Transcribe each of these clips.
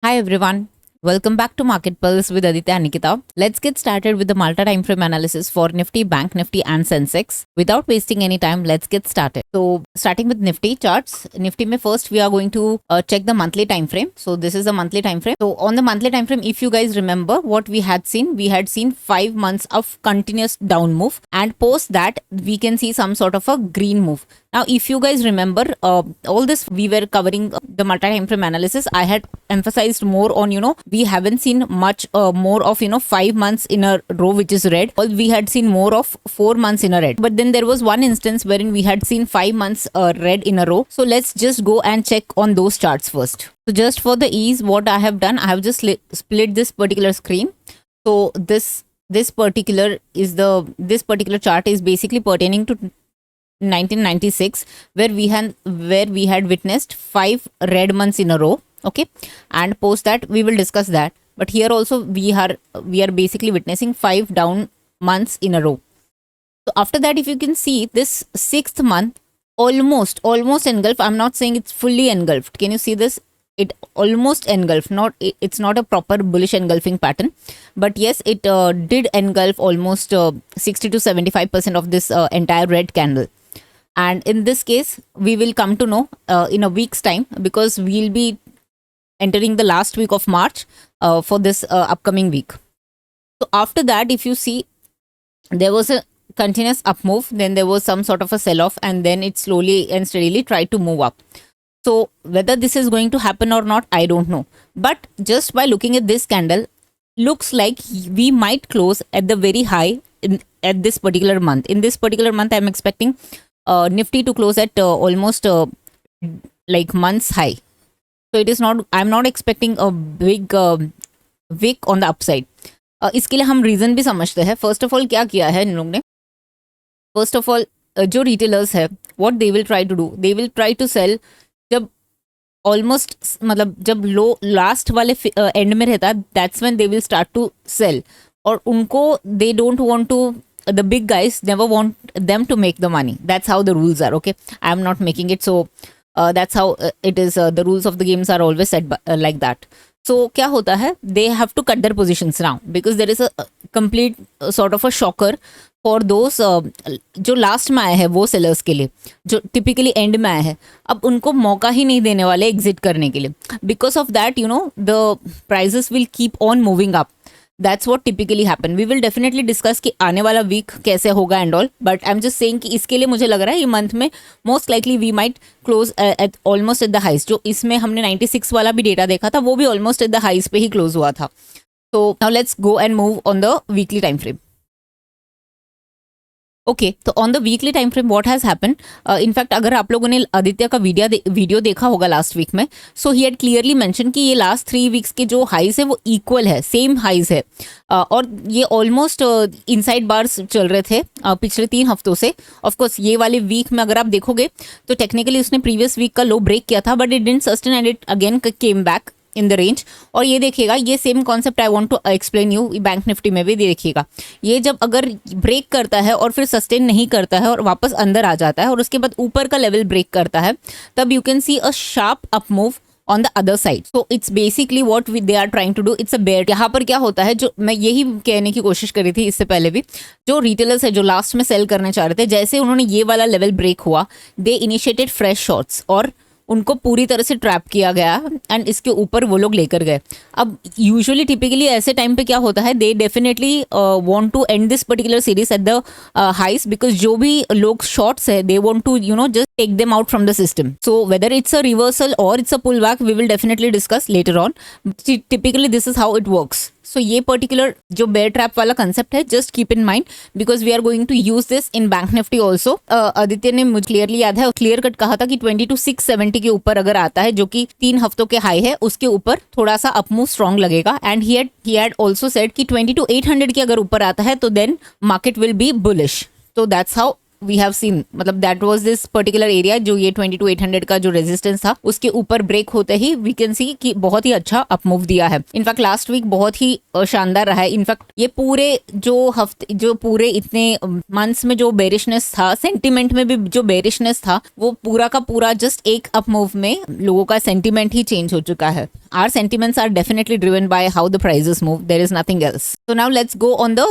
Hi everyone. Welcome back to Market Pulse with Aditya and Nikita. Let's get started with the multi-time frame analysis for Nifty, Bank Nifty and Sensex. Without wasting any time, let's get started. So, starting with Nifty charts. Nifty mein first we are going to check the monthly time frame. So, this is the monthly time frame. So, on the monthly time frame, if you guys remember what we had seen 5 months of continuous down move, and post that we can see some sort of a green move. Now, if you guys remember, all this we were covering the multi-time frame analysis. I had emphasized more on, we haven't seen much more of, 5 months in a row, which is red. Or we had seen more of 4 months in a red. But then there was one instance wherein we had seen 5 months red in a row. So let's just go and check on those charts first. So just for the ease, what I have done, I have just split this particular screen. So this particular chart is basically pertaining to 1996, where we had witnessed 5 red months in a row. Okay, and post that we will discuss that. But here also we are basically witnessing 5 down months in a row. So after that, if you can see this 6th month almost engulfed. I'm not saying it's fully engulfed. Can you see this? It almost engulfed. It's not a proper bullish engulfing pattern, but yes, it did engulf almost 60 to 75% of this entire red candle. And in this case, we will come to know in a week's time, because we'll be entering the last week of March for this upcoming week. So after that, if you see, there was a continuous up move, then there was some sort of a sell-off, and then it slowly and steadily tried to move up. So whether this is going to happen or not, I don't know. But just by looking at this candle, looks like we might close at the very high at this particular month. In this particular month, I'm expecting Nifty to close at almost like month's high. So it is not, I'm not expecting a big wick on the upside. इसके लिए हम reason भी समझते हैं. First of all क्या किया है इन लोग ने? फर्स्ट ऑफ ऑल जो रिटेलर्स है, what they will try to do, they will try to sell जब ऑलमोस्ट, मतलब जब लो लास्ट वाले एंड में रहता, that's when they will start to sell. और उनको they don't want to, the big guys never want them to make the money. That's how the rules are. Okay, I am not making it, so that's how it is. The rules of the games are always set like that. So क्या होता है, they have to cut their positions now, because there is a complete sort of a shocker for those जो last में आए हैं वो sellers के लिए, जो टिपिकली एंड में आए हैं. अब उनको मौका ही नहीं देने वाले एग्जिट करने के लिए. Because of that, the prices will keep on moving up. That's what typically happen. We will definitely discuss कि आने वाला वीक कैसे होगा and all. But I'm just saying कि इसके लिए मुझे लग रहा है ये मंथ में most likely we might close at almost at the highs. जो इसमें हमने 96 वाला भी डेटा देखा था, वो भी almost at the highs पे ही close हुआ था. So now let's go and move on the weekly time frame. Okay, तो on the weekly time frame what has happen, in fact अगर आप लोगों ने आदित्य का वीडियो देखा होगा लास्ट वीक में, सो ही हैड क्लियरली मेंशन कि ये लास्ट 3 वीक्स के जो हाइज है वो इक्वल है, सेम हाइज है. और ये ऑलमोस्ट इनसाइड बार्स चल रहे थे पिछले 3 हफ्तों से. ऑफकोर्स ये वाले वीक में अगर आप देखोगे तो टेक्निकली उसने प्रीवियस वीक का लो ब्रेक किया था, but it didn't sustain and it again came back in the range. और ये देखिएगा, ये same concept I want to explain you bank Nifty में भी देखिएगा. ये जब अगर ब्रेक करता है और फिर सस्टेन नहीं करता है और वापस अंदर आ जाता है और उसके बाद ऊपर का लेवल ब्रेक करता है, तब you can see a sharp up move on the other side. So it's basically what they are trying to do. It's a bear. यहाँ पर क्या होता है, जो मैं यही कहने की कोशिश करी थी इससे पहले भी, जो रिटेलर्स है जो लास्ट में सेल करने चाह रहे थे, जैसे उन्होंने ये वाला लेवल ब्रेक हुआ, दे इनिशिएटेड फ्रेश शॉट्स और उनको पूरी तरह से ट्रैप किया गया एंड इसके ऊपर वो लोग लेकर गए. अब यूजुअली टिपिकली ऐसे टाइम पे क्या होता है, they definitely want to end this particular series at the highs, because जो भी लोग शॉर्ट्स है, they want to just take them out from the system. So whether it's a reversal और it's a pull back, we will definitely discuss later on. Typically this is how it works. So ये particular जो bear trap वाला concept है, just keep in mind, because we are going to use this in bank Nifty also. Aditya ने मुझे clearly याद है, clear cut कहा था कि 22,670 के ऊपर अगर आता है, जो कि 3 हफ्तों के हाई है, उसके ऊपर थोड़ा सा अपमूव स्ट्रॉन्ग लगेगा. And he had also said कि 22,800 के अगर ऊपर आता है तो then market will be bullish. तो that's how we have seen, मतलब that was this particular area जो ये 22,800 का जो रेजिस्टेंस था उसके ऊपर ब्रेक होते ही वी कैन सी कि बहुत ही अच्छा अप मूव दिया है। इनफैक्ट लास्ट वीक बहुत ही शानदार रहा है। इनफैक्ट ये पूरे जो पूरे इतने मंथ्स में जो बेरिशनेस था, सेंटिमेंट में भी जो बेरिशनेस था, वो पूरा का पूरा जस्ट एक अप मूव में लोगों का सेंटिमेंट ही चेंज हो चुका है। Our sentiments are definitely driven by how the prices move. There is nothing else. So now let's go on the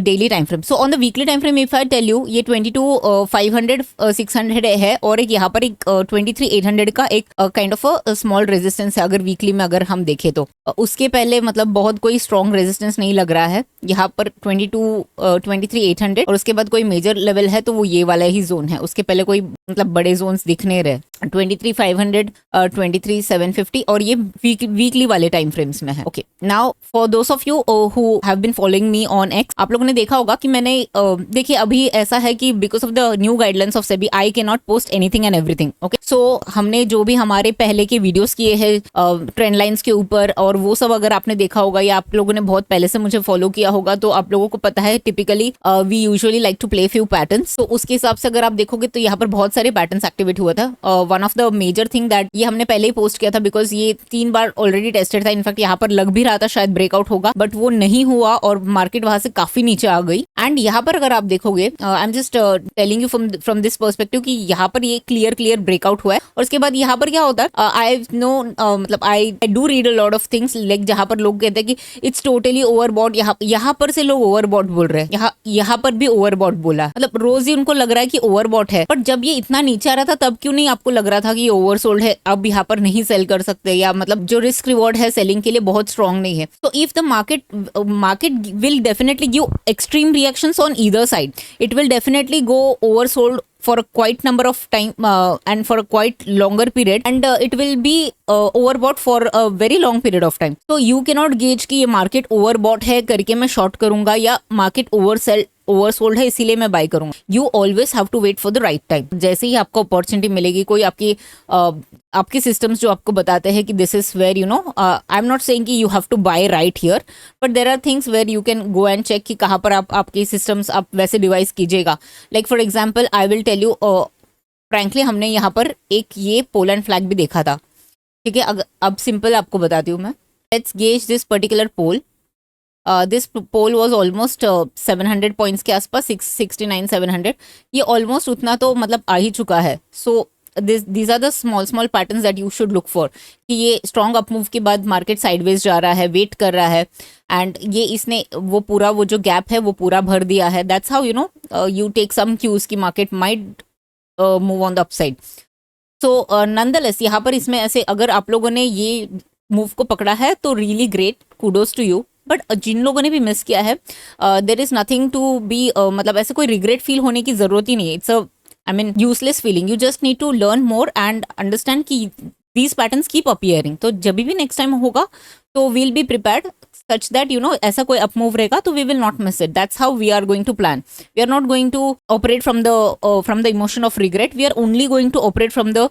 daily time frame. So on the weekly time frame, if I tell you, ये 22,500 600 है और एक यहाँ पर एक 23,800 का एक kind of a small resistance है। अगर वीकली में अगर हम देखें तो उसके पहले मतलब बहुत कोई स्ट्रॉन्ग रेजिस्टेंस नहीं लग रहा है। यहाँ पर 23,800 और उसके बाद कोई मेजर लेवल है तो वो ये वाला ही जोन है। उसके पहले कोई मतलब बड़े जोन्स दिख नहीं रहे। 23,500 23,750 और ये वीकली वाले टाइम फ्रेम्स में है। Okay, now for those of you who have been following me on X, आप लोगों ने देखा होगा कि मैंने देखिए अभी ऐसा है कि because of the new guidelines of SEBI I can not post anything and everything. Okay, so हमने जो भी हमारे पहले के वीडियोस किए हैं ट्रेंड लाइंस के ऊपर और वो सब अगर आपने देखा होगा या आप लोगों ने बहुत पहले से मुझे फॉलो किया होगा तो आप लोगों को पता है typically we usually like to play few patterns. तो उसके हिसाब से अगर आप देखोगे तो यहाँ पर बहुत सारे पैटर्न्स एक्टिवेट हुआ था। One of the major thing that ये हमने पहले ही पोस्ट किया था बिकॉज ये 3 बार ऑलरेडी टेस्टेड था। इनफैक्ट यहाँ पर लग भी रहा था शायद ब्रेकआउट होगा बट वो नहीं हुआ और मार्केट वहां से काफी नीचे आ गई। एंड यहाँ पर अगर आप देखोगे आई am just telling you from this perspective कि यहाँ पर ये क्लियर ब्रेकआउट हुआ है और उसके बाद यहाँ पर क्या होता है आई नो मतलब I do read a lot of things like जहाँ पर लोग कहते हैं कि इट्स टोटली ओवरबॉट। यहाँ पर से लोग ओवरबॉट बोल रहे हैं, यहाँ पर भी ओवरबॉट बोला, मतलब रोज ही उनको लग रहा है कि ओवरबॉट है। बट जब ये इतना नीचे आ रहा था तब क्यों नहीं आपको लग रहा था कि ओवरसोल्ड है, अब यहाँ पर नहीं सेल कर सकते या मतलब जो रिस्क रिवॉर्ड है सेलिंग के लिए बहुत स्ट्रॉन्ग नहीं है। तो if the market will definitely give extreme reactions on either side, it will definitely go oversold for a quite number of time and for a quite longer period and it will be overbought for a very long period of time. So you cannot gauge कि ये market overbought है करके मैं short करूंगा या market oversold है इसीलिए मैं बाय करूंगा। You always have to wait for the right time. जैसे ही आपको अपॉर्चुनिटी मिलेगी, कोई आपकी सिस्टम्स जो आपको बताते हैं कि this is where you know I am not saying कि you have to buy right here but there are things where you can go and check कि कहाँ पर आपकी सिस्टम्स आप वैसे डिवाइस कीजिएगा। Like for example I will tell you frankly हमने यहाँ पर एक ये पोलैंड फ्लैग भी देखा था, ठीक है। अब सिंपल आपको बताती हूँ मैं। Let's gauge this particular poll. This poll was almost 700 points के आसपास, 669-700। ये ऑलमोस्ट उतना तो मतलब आ ही चुका है। सो these are the small patterns that you should look for कि ये स्ट्रॉन्ग अप मूव के बाद मार्केट साइडवेज जा रहा है, वेट कर रहा है एंड ये इसने वो जो गैप है वो पूरा भर दिया है। That's how you know you take some cues की market might move on the upside. So nonetheless यहाँ पर इसमें ऐसे अगर आप लोगों ने ये मूव को पकड़ा है तो really great, kudos to you. But जिन लोगों ने भी मिस किया है there is nothing to be मतलब ऐसे कोई रिग्रेट फील होने की जरूरत ही नहीं है। It's I mean useless feeling. You just need to learn more and understand कि these patterns keep appearing. तो जब भी next time होगा तो we'll be prepared such that you know ऐसा कोई up move रहेगा तो we will not miss it. That's how we are going to plan. We are not going to operate from the emotion of regret. We are only going to operate from the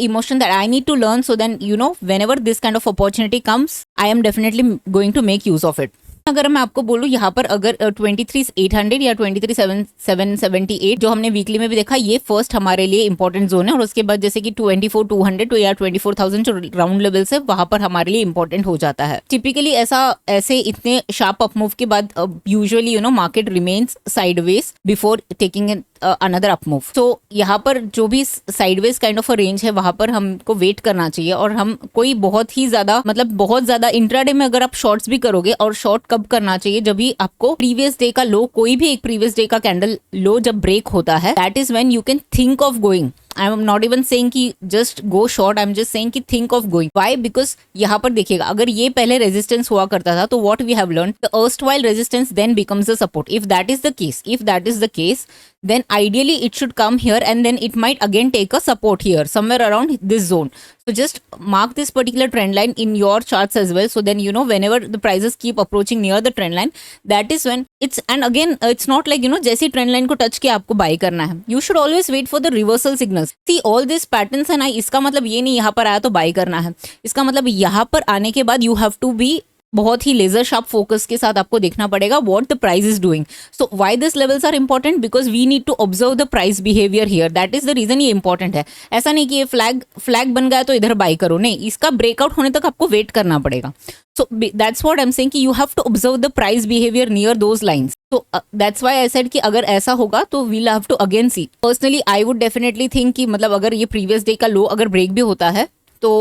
emotion that I need to learn. So then you know whenever this kind of opportunity comes, I am definitely going to make use of it. अगर मैं आपको बोलूँ यहाँ पर अगर 23,800 या 23,778 जो हमने वीकली में भी देखा, ये फर्स्ट हमारे लिए इंपॉर्टेंट जोन है और उसके बाद जैसे कि 24,200 या 24,000 जो राउंड लेवल्स है वहां पर हमारे लिए इंपॉर्टेंट हो जाता है। टिपिकली ऐसे इतने शार्प अप मूव के बाद usually you know market remains sideways before taking another up move. तो यहाँ पर जो भी sideways kind of a range है वहां पर हमको वेट करना चाहिए और हम कोई बहुत ही ज्यादा मतलब बहुत ज्यादा इंट्राडे में अगर आप शॉर्ट्स भी करोगे, और शॉर्ट कब करना चाहिए जब भी आपको प्रीवियस डे का लो, कोई भी एक प्रीवियस डे का कैंडल लो जब ब्रेक होता है, that is when you can think of going. I am not even saying कि just go short, I am just saying कि think of going. Why? Because यहाँ पर देखिएगा अगर ये पहले रेजिस्टेंस हुआ करता था तो what we have learn, the erstwhile resistance then becomes a support. If that is the case, then ideally it should come here and then it might again take a support here somewhere around this zone. So just mark this particular trend line in your charts as well. So then you know whenever the prices keep approaching near the trend line, that is when it's, and again it's not like you know जैसे trend line को touch किया आपको buy करना है. You should always wait for the reversal signals. See all these patterns है ना, इसका मतलब ये नहीं यहाँ पर आया तो buy करना है, इसका मतलब यहाँ पर आने के बाद you have to be बहुत ही लेजर शार्प फोकस के साथ आपको देखना पड़ेगा what the price is doing. So why this levels are important, because we need to observe the price behaviour here. That is the reason ये important है. ऐसा नहीं कि ये फ्लैग बन गया तो इधर बाय करो, नहीं, इसका ब्रेकआउट होने तक आपको वेट करना पड़ेगा. So that's what I'm saying कि you have to observe the price behavior near those lines. So that's why I said कि अगर ऐसा होगा तो we'll have to again see. Personally I would definitely think कि मतलब अगर ये previous day का low अगर break भी होता है तो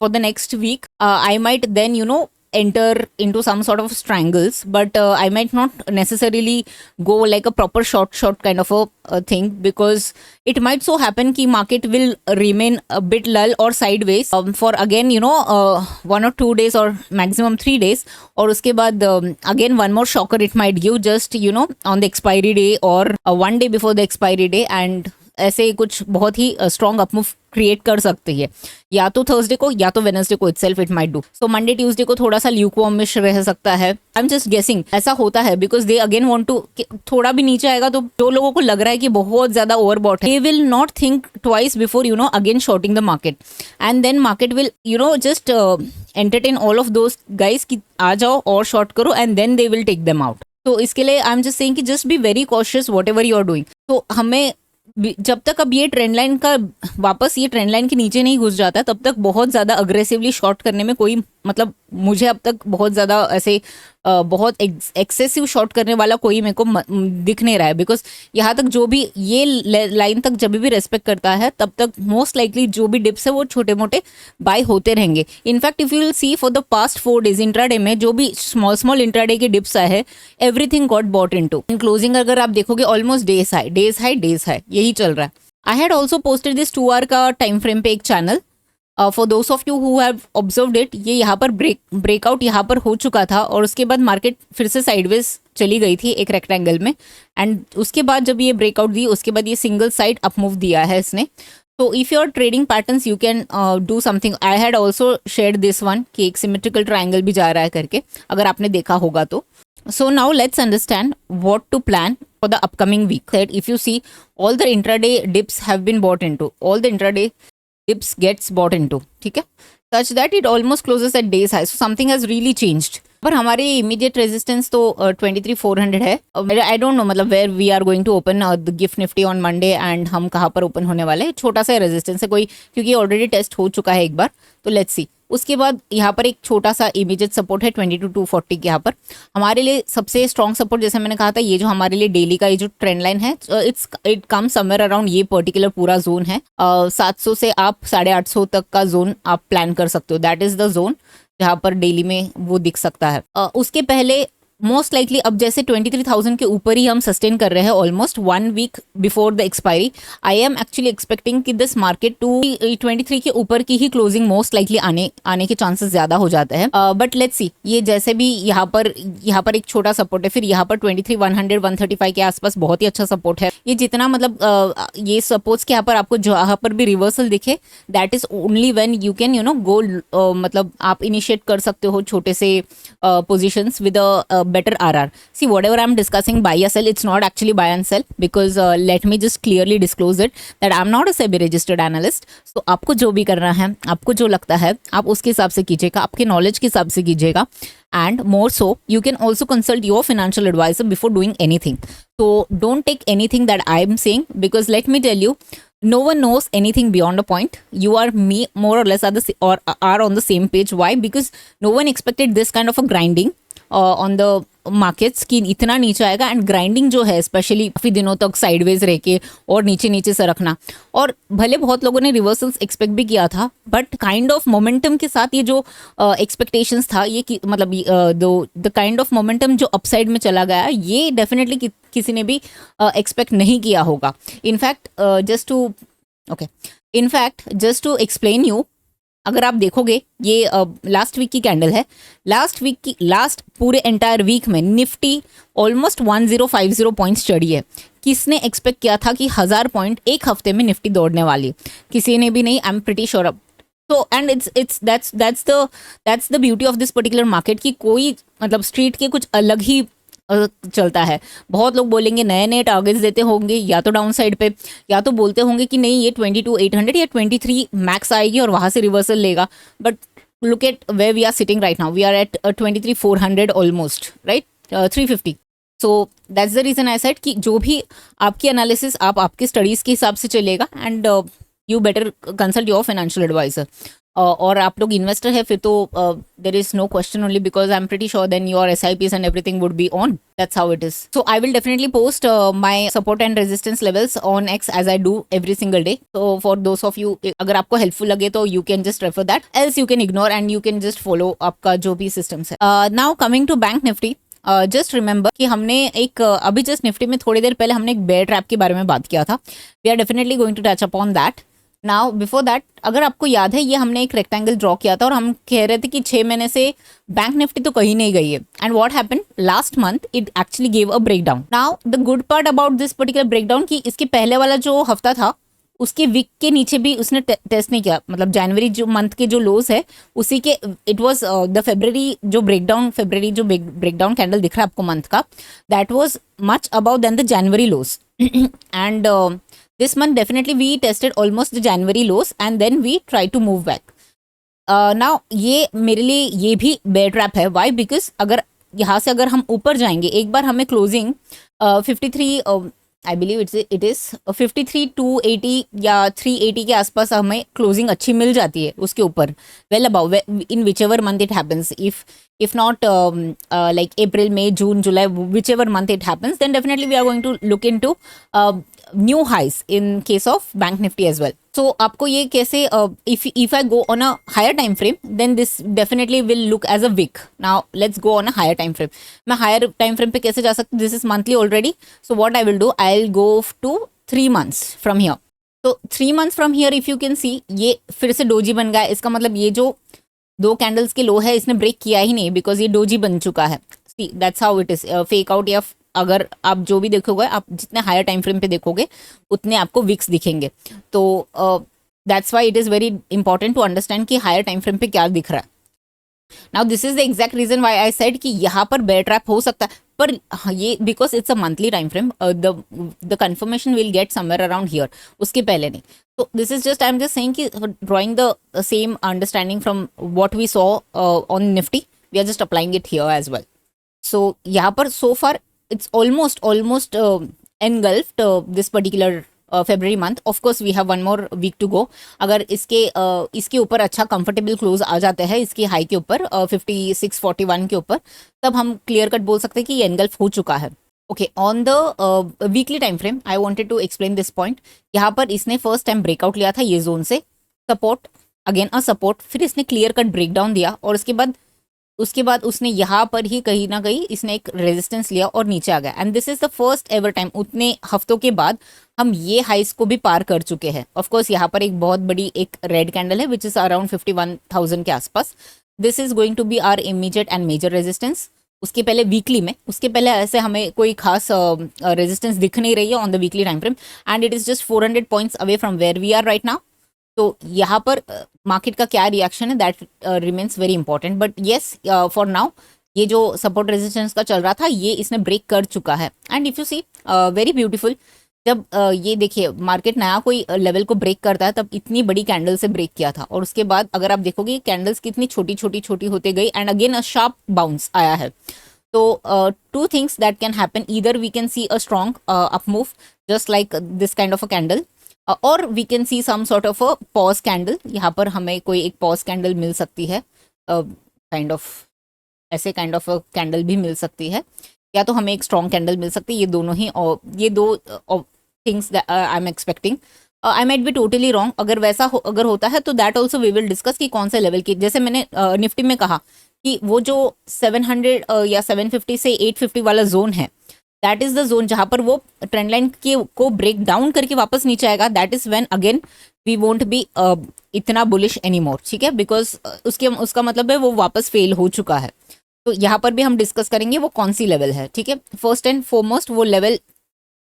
for the next week I might then enter into some sort of strangles, but I might not necessarily go like a proper short kind of a thing, because it might so happen कि market will remain a bit lull or sideways for again 1 or 2 days or maximum 3 days, और उसके बाद again one more shocker it might give just on the expiry day or 1 day before the expiry day, and ऐसे कुछ बहुत ही strong up move create कर सकती है, या तो थर्सडे को या तो वेडनेसडे को itself it might do. So Monday Tuesday को थोड़ा सा ल्यूकवार्मिश रह सकता है. आई एम जस्ट गेसिंग ऐसा होता है because they again want to, थोड़ा भी नीचे आएगा तो जो लोगों को लग रहा है कि बहुत ज्यादा ओवरबॉट है, they will not think twice before again shorting the market, and then market will just entertain all of those guys कि आ जाओ और शॉर्ट करो, and then they will take them out. तो इसके लिए आई एम जस्ट सेइंग कि just be very cautious whatever you are doing. तो हमें जब तक अब ये ट्रेंड लाइन का वापस ये ट्रेंड लाइन के नीचे नहीं घुस जाता तब तक बहुत ज़्यादा अग्रेसिवली शॉर्ट करने में कोई मतलब मुझे अब तक बहुत ज़्यादा ऐसे बहुत एक्सेसिव शॉर्ट करने वाला कोई मेरे को दिख नहीं रहा है. बिकॉज यहाँ तक जो भी ये लाइन तक जब भी रेस्पेक्ट करता है तब तक मोस्ट लाइकली जो भी डिप्स है वो छोटे मोटे बाय होते रहेंगे. In fact if you will see for the past 4 days intraday में जो भी स्मॉल इंट्राडे के डिप्स आए हैं, everything got bought into. In closing अगर आप देखोगे ऑलमोस्ट डेज हाई यही चल रहा है. I had also posted this 2 hour का टाइम फ्रेम पे एक channel. For those of you who have observed it, ये यहाँ पर ब्रेकआउट यहाँ पर हो चुका था और उसके बाद मार्केट फिर से साइडवेज चली गई थी एक रेक्टेंगल में, एंड उसके बाद जब ये ब्रेकआउट दी उसके बाद ये सिंगल साइड अपमूव दिया है इसने. तो if your trading patterns you can do something. I had also shared this one कि एक सिमेट्रिकल ट्राइंगल भी जा रहा है करके, अगर आपने देखा होगा तो. So now let's understand what to plan for the upcoming week. That if you see all the intraday dips have been bought into, all the intraday dips gets bought into, ठीक है, such that it almost closes at days high. So something has really changed. पर हमारे immediate resistance तो 23,400 है. I don't know मतलब where we are going to open the gift Nifty on Monday, and हम कहाँ पर ओपन होने वाले हैं. छोटा सा रेजिस्टेंस है कोई, क्योंकि ऑलरेडी टेस्ट हो चुका है एक बार, तो लेट्स सी. उसके बाद यहाँ पर एक छोटा सा इमीडिएट सपोर्ट है 22,240 के. यहाँ पर हमारे लिए सबसे स्ट्रॉन्ग सपोर्ट, जैसे मैंने कहा था, ये जो हमारे लिए डेली का ये जो ट्रेंड लाइन है, इट कम समवेयर अराउंड ये पर्टिकुलर पूरा जोन है. 700 से आप 850 तक का जोन आप प्लान कर सकते हो. दैट इज द जोन जहाँ पर डेली में वो दिख सकता है. उसके पहले मोस्ट लाइकली अब जैसे 23,000 के ऊपर ही हम सस्टेन कर रहे हैं almost 1 week before the expiry. I am actually expecting कि दिस मार्केट 23 के ऊपर की ही क्लोजिंग मोस्ट लाइकली आने के चांसेस ज्यादा हो जाते हैं. बट लेट्स सी, ये जैसे भी यहाँ पर एक छोटा सपोर्ट है, फिर यहाँ पर 23,100 135 के आसपास बहुत ही अच्छा सपोर्ट है. ये जितना मतलब ये सपोर्ट्स के यहाँ पर आपको जहाँ पर भी रिवर्सल दिखे, that is only when you can गो, मतलब आप इनिशिएट कर सकते हो छोटे से positions with better RR. See, whatever I'm discussing buy or sell, it's not actually buy and sell, because let me just clearly disclose it that I'm not a SEBI registered analyst. So आपको जो भी करना है, आपको जो लगता है आप उसके हिसाब से कीजिएगा, आपके नॉलेज के हिसाब से कीजिएगा. And more so, you can also consult your financial advisor before doing anything. So don't take anything that I'm saying, because let me tell you, no one knows anything beyond a point. You are me more or less are on the same page. Why? Because no one expected this kind of a grinding on the markets की इतना नीचे आएगा. And grinding जो है specially काफ़ी दिनों तक sideways रह के और नीचे से रखना, और भले बहुत लोगों ने रिवर्सल्स एक्सपेक्ट भी किया था, बट काइंड ऑफ मोमेंटम के साथ ये जो एक्सपेक्टेशंस था, ये मतलब द काइंड ऑफ मोमेंटम जो अपसाइड में चला गया, ये डेफिनेटली किसी ने भी एक्सपेक्ट नहीं किया होगा. In fact just to explain you, अगर आप देखोगे ये लास्ट वीक की कैंडल है, लास्ट पूरे एंटायर वीक में निफ्टी ऑलमोस्ट 1050 पॉइंट्स चढ़ी है. किसने एक्सपेक्ट किया था कि 1000 पॉइंट एक हफ्ते में निफ्टी दौड़ने वाली? किसी ने भी नहीं. I am pretty sure. तो and that's the beauty of this particular market कि कोई मतलब स्ट्रीट के कुछ अलग ही चलता है. बहुत लोग बोलेंगे नए टारगेट्स देते होंगे या तो डाउन साइड पे, या तो बोलते होंगे कि नहीं ये 22,800 या 23 मैक्स आएगी और वहां से रिवर्सल लेगा. But look at where we are sitting right now. We are at 23,400 almost, right? 350. So that's the reason I said कि जो भी आपकी एनालिसिस आप आपकी स्टडीज़ के हिसाब से चलेगा, and you better consult your financial advisor. और आप लोग इन्वेस्टर है फिर तो there is no question only, because I am pretty sure then your SIPs and everything would be on. That's how it is. So I will definitely post my support and resistance levels on X as I do every single day. तो for those of you, अगर आपको helpful लगे तो you can just refer that, else you can ignore and you can just follow आपका जो भी systems है. Now coming to bank Nifty, just remember कि हमने एक अभी जस्ट निफ्टी में थोड़ी देर पहले हमने एक बेयर ट्रैप के बारे में बात किया था. We are definitely going to touch upon that. Now before that, अगर आपको याद है, ये हमने एक रेक्टेंगल ड्रॉ किया था और हम कह रहे थे कि 6 महीने से बैंक निफ्टी तो कहीं नहीं गई है. And what happened last month, it actually gave a breakdown. Now the good part about this particular breakdown कि इसके पहले वाला जो हफ्ता था उसके वीक के नीचे भी उसने टेस्ट नहीं किया. मतलब जनवरी जो मंथ के जो लोज है उसी के, इट वाज द फेब्रवरी जो ब्रेकडाउन कैंडल दिख रहा है आपको मंथ का, that was much about then the January lows. And this month definitely we tested almost the January lows and then we try to move back. Now ये मेरे लिए ये भी bear trap है. Why? Because अगर यहाँ से अगर हम ऊपर जाएंगे, एक बार हमें closing 53 I believe it is 53,280 या 380 के आसपास हमें क्लोजिंग अच्छी मिल जाती है उसके ऊपर, well about in whichever month it happens. If not like April, May, June, July, whichever month it happens, then definitely we are going to look into new highs in case of bank Nifty as well. So आपको ये कैसे, if I go on a higher time frame, then this definitely will look as a week. Now let's go on a higher time frame. मैं higher time frame पे कैसे जा सकती हूँ? This is monthly already. So what I will do, I will go to 3 months from here. तो 3 months from here if you can see, ये फिर से डोजी बन गया. इसका मतलब ये जो 2 कैंडल्स के लो है इसने ब्रेक किया ही नहीं, बिकॉज ये डोजी बन चुका है. See that's how it is. Fake out, या अगर आप जो भी देखोगे, आप जितने हायर टाइम फ्रेम पे देखोगे उतने आपको विक्स दिखेंगे. तो that's why it is very important to understand कि हायर टाइम फ्रेम पे क्या दिख रहा है. Now this is the exact reason why I said कि यहाँ पर बेयर ट्रैप हो सकता है, पर ये because it's a monthly time frame, the confirmation will get somewhere around here, उसके पहले नहीं. तो this is just, I am just saying कि drawing the same understanding from what we saw on Nifty, we are just applying it here as well. So यहाँ पर सो फार it's almost engulfed this particular February month. Of course we have one more week to go. अगर इसके ऊपर अच्छा comfortable close आ जाते हैं इसकी high के ऊपर 5641 के ऊपर, तब हम क्लियर कट बोल सकते हैं कि ये एनगल्फ हो चुका है. Okay, on the weekly time frame I wanted to explain this point. यहाँ पर इसने फर्स्ट टाइम ब्रेकआउट लिया था ये जोन से, सपोर्ट, अगेन अ सपोर्ट, फिर इसने क्लियर कट ब्रेकडाउन दिया और उसके बाद उसने यहाँ पर ही कहीं ना कहीं इसने एक रेजिस्टेंस लिया और नीचे आ गया. And this is the first ever time उतने हफ्तों के बाद हम ये हाइस को भी पार कर चुके हैं. ऑफ कोर्स यहाँ पर एक बहुत बड़ी एक रेड कैंडल है विच इज अराउंड 51,000 के आसपास. This is going to be our immediate and major resistance. उसके पहले वीकली में, उसके पहले ऐसे हमें कोई खास रेजिस्टेंस दिख नहीं रही है on the weekly time frame, and it is just 400 points away from where we are right now. तो यहाँ पर मार्केट का क्या रिएक्शन है, that remains very important. But yes, for now ये जो सपोर्ट रेजिस्टेंस का चल रहा था ये इसने ब्रेक कर चुका है. And if you see very beautiful, जब ये देखिए मार्केट नया कोई लेवल को ब्रेक करता है तब इतनी बड़ी कैंडल से ब्रेक किया था, और उसके बाद अगर आप देखोगे कैंडल्स कितनी छोटी छोटी छोटी होते गई, and again a sharp bounce आया है. तो 2 things that can happen, either we can see a strong up move just like this kind of a candle, और we can see some sort of a pause candle. यहाँ पर हमें कोई एक pause candle मिल सकती है, काइंड ऑफ ऐसे kind of candle भी मिल सकती है, या तो हमें एक स्ट्रॉन्ग कैंडल मिल सकती है. ये दोनों ही, ये दो things I am expecting. I might be totally wrong. अगर वैसा अगर होता है तो that also we will discuss कि कौन से लेवल की, जैसे मैंने निफ्टी में कहा कि वो जो 700 या 750 से 850 वाला जोन है, दैट इज द जोन जहां पर वो ट्रेंड लाइन को ब्रेक डाउन करके वापस नीचे आएगा. That is when again we won't be इतना बुलिश एनी मोर, ठीक है, बिकॉज उसका मतलब है वो वापस फेल हो चुका है. तो यहाँ पर भी हम डिस्कस करेंगे वो कौन सी लेवल है, ठीक है. फर्स्ट एंड फॉरमोस्ट वो लेवल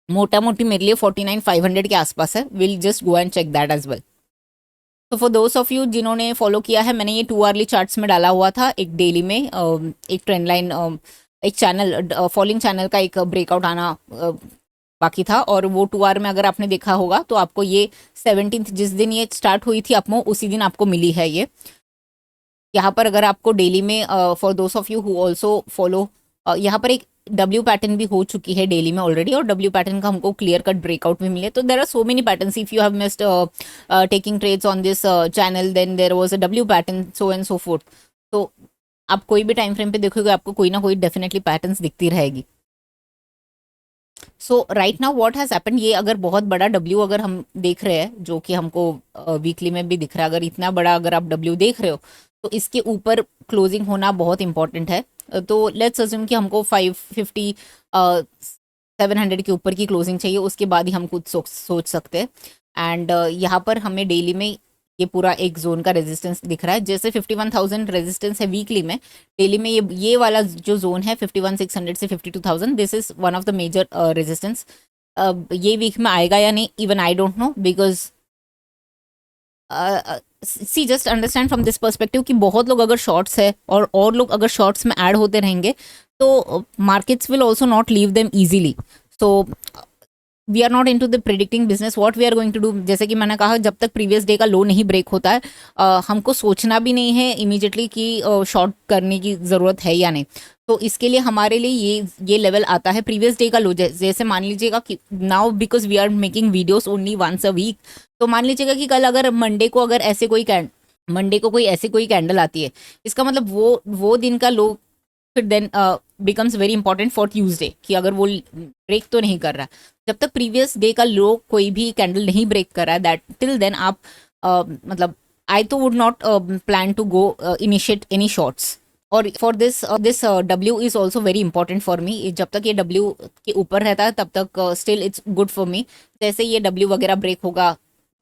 मोटा मोटी मेरे लिए 49,500 के आसपास है. Will just go and check that as well. तो फॉर दोस ऑफ यू जिन्होंने फॉलो किया है, मैंने ये 2 hourly चार्ट्स में डाला हुआ था, एक डेली में एक ट्रेंड लाइन, एक चैनल फॉलिंग चैनल का एक ब्रेकआउट आना बाकी था, और वो 2 hour में अगर आपने देखा होगा तो आपको ये 17th जिस दिन ये स्टार्ट हुई थी अपमो, उसी दिन आपको मिली है ये. यहाँ पर अगर आपको डेली में for those of you who also follow, यहाँ पर एक डब्ल्यू पैटर्न भी हो चुकी है डेली में ऑलरेडी, और डब्ल्यू पैटर्न का हमको क्लियर कट ब्रेकआउट भी मिले। तो there are so many patterns, if you have missed taking trades on this channel then there was a W pattern, so and so forth. तो आप कोई भी टाइम फ्रेम पे देखोगे आपको कोई ना कोई डेफिनेटली पैटर्न्स दिखती रहेगी। So right now what has happened, ये अगर बहुत बड़ा डब्ल्यू अगर हम देख रहे हैं जो कि हमको वीकली में भी दिख रहा है, अगर इतना बड़ा अगर आप डब्ल्यू देख रहे हो तो इसके ऊपर क्लोजिंग होना बहुत इंपॉर्टेंट है। तो लेट्स अज्यूम कि हमको 550 700 के ऊपर की क्लोजिंग चाहिए, उसके बाद ही हम कुछ सोच सकते हैं। एंड यहाँ पर हमें डेली में ये पूरा एक जोन का रेजिस्टेंस दिख रहा है, जैसे 51,000 रेजिस्टेंस है वीकली में, डेली में ये वाला जो जोन है 51,600 से 52,000, this is one of the major resistance. ये वीक में आएगा या नहीं, even I don't know, because see just understand from this perspective कि बहुत लोग अगर शॉर्ट्स है और लोग अगर शॉर्ट्स में ऐड होते रहेंगे तो markets will also not leave them easily. So we are not into the predicting business, what we are going to do, जैसे कि मैंने कहा जब तक प्रीवियस डे का लो नहीं ब्रेक होता है हमको सोचना भी नहीं है इमीडिएटली कि शॉर्ट करने की ज़रूरत है या नहीं। तो इसके लिए हमारे लिए ये लेवल आता है प्रीवियस डे का लो। जैसे मान लीजिएगा कि now because we are making videos only once a week, तो मान लीजिएगा कि कल अगर मंडे को अगर ऐसे कोई कैंडल आती है, इसका मतलब वो दिन का लो फिर then becomes very important for Tuesday कि अगर वो ब्रेक तो नहीं कर रहा। जब तक प्रीवियस डे का लो कोई भी कैंडल नहीं ब्रेक कर रहा है, दैट टिल देन आप मतलब आई तो would not plan to go initiate any shorts. और for this W is also very important for me, जब तक ये डब्ल्यू के ऊपर रहता है तब तक still it's good for me. जैसे ये डब्ल्यू वगैरह ब्रेक होगा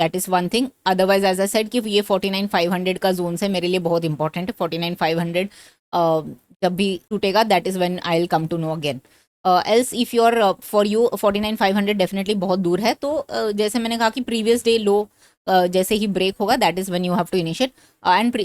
that is one thing, otherwise as I said कि ये 49,500 का जोन है मेरे लिए बहुत इंपॉर्टेंट है। 49,500 जब भी टूटेगा that is when I will come to know again. Else if your for you 49,500 definitely बहुत दूर है। तो जैसे मैंने कहा कि प्रीवियस डे लो जैसे ही ब्रेक होगा that is when you have to initiate, and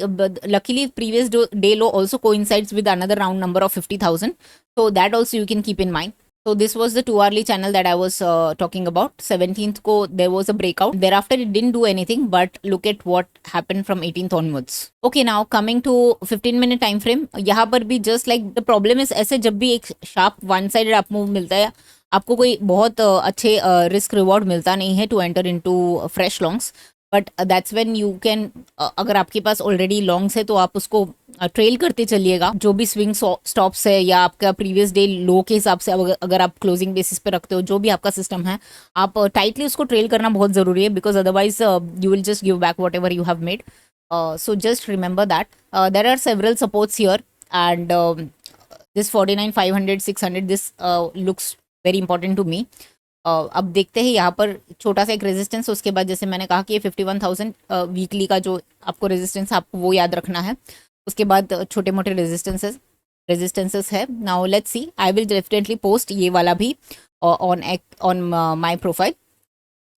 luckily previous day low also coincides with another round number of 50,000, so that also you can keep in mind. So this was the 2 hourly channel that I was talking about. 17th ko there was a breakout, thereafter it didn't do anything, but look at what happened from 18th onwards. Okay, now coming to 15-minute time frame, यहाँ पर भी just like the problem is ऐसे जब भी एक sharp one sided up move मिलता है आपको कोई बहुत अच्छे रिस्क रिवॉर्ड मिलता नहीं है to enter into fresh longs, but that's when you can, अगर आपके पास ऑलरेडी लॉन्ग्स है तो आप उसको ट्रेल करते चलिएगा। जो भी स्विंग स्टॉप्स है या आपका प्रीवियस डे लो के हिसाब से अगर आप क्लोजिंग बेसिस पे रखते हो, जो भी आपका सिस्टम है आप टाइटली उसको ट्रेल करना बहुत ज़रूरी है, because otherwise you will just give back whatever you have made. So just remember that there are several supports here, and this 49,500 600 this looks very important to me. अब देखते हैं यहाँ पर छोटा सा एक रेजिस्टेंस, उसके बाद जैसे मैंने कहा कि ये 51,000 वीकली का जो आपको रेजिस्टेंस आपको वो याद रखना है, उसके बाद छोटे मोटे रेजिस्टेंसेस है। Now let's see, I will definitely post ये वाला भी on my profile.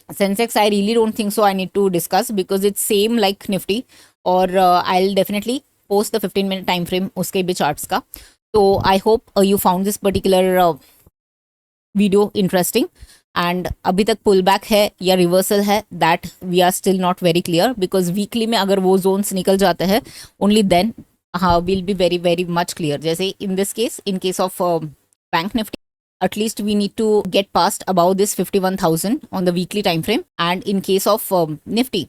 Sensex I really don't think so I need to discuss because it's same like Nifty, और I will definitely post the 15-minute time frame उसके भी charts का। तो I hope you found this particular video interesting, and अभी तक pull back है या reversal है that we are still not very clear, because weekly में अगर वो जोन्स निकल जाते हैं only then will be very very much clear. जैसे in this case, in case of bank Nifty, at least we need to get past above this 51,000 on the weekly time frame, and in case of nifty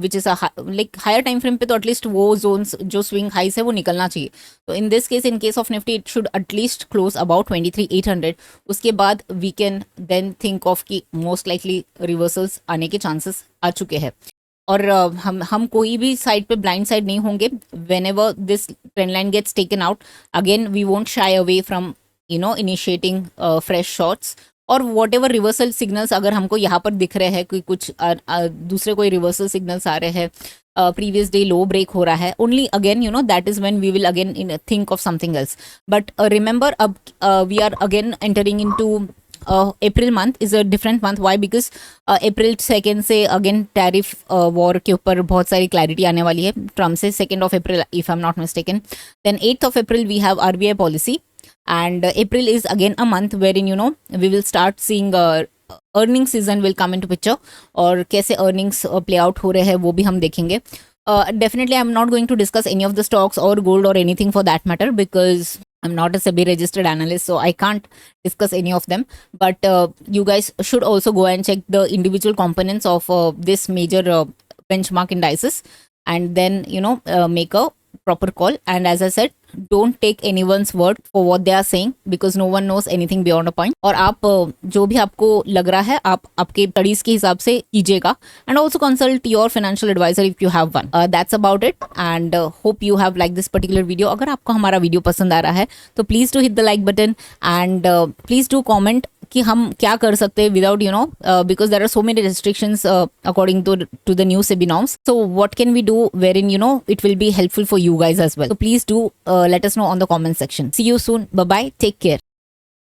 which is a like higher time frame पे तो at least वो zones जो swing highs है वो निकलना चाहिए। तो in this case, in case of nifty it should at least close about 23,800, उसके बाद we can then think of कि most likely reversals आने के chances आ चुके हैं। और हम कोई भी साइड पे ब्लाइंड साइड नहीं होंगे। whenever this trend line gets taken out, again we won't shy away from initiating fresh shots, और वॉट एवर रिवर्सल सिग्नल्स अगर हमको यहाँ पर दिख रहे हैं, कोई कुछ दूसरे कोई रिवर्सल सिग्नल्स आ रहे हैं, प्रीवियस डे लो ब्रेक हो रहा है, only again that is when we will again think of something else. But remember, अब we are again entering into April month is a different month. Why? Because April 2 से again tariff war के ऊपर बहुत सारी clarity आने वाली है Trump से, 2 April if I am not mistaken. Then 8 April we have RBI policy, and April is again a month wherein we will start seeing earning season will come into picture, और कैसे earnings play out हो रहे हैं वो भी हम देखेंगे। Definitely, I'm not going to discuss any of the stocks or gold or anything for that matter because I'm not a SEBI registered analyst, so I can't discuss any of them. But you guys should also go and check the individual components of this major benchmark indices, and then make a proper call. And as I said, don't take anyone's word for what they are saying because no one knows anything beyond a point. और आप जो भी आपको लग रहा है आप आपके स्टडीज के हिसाब से कीजिएगा and also consult your financial advisor if you have one. That's about it and hope you have liked this particular video. अगर आपको हमारा वीडियो पसंद आ रहा है तो please to hit the like button and please do comment कि हम क्या कर सकते हैं without because there are so many restrictions according to the new SEBI norms. So what can we do wherein it will be helpful for you guys as well. So please do let us know on the comment section. See you soon. Bye bye. Take care.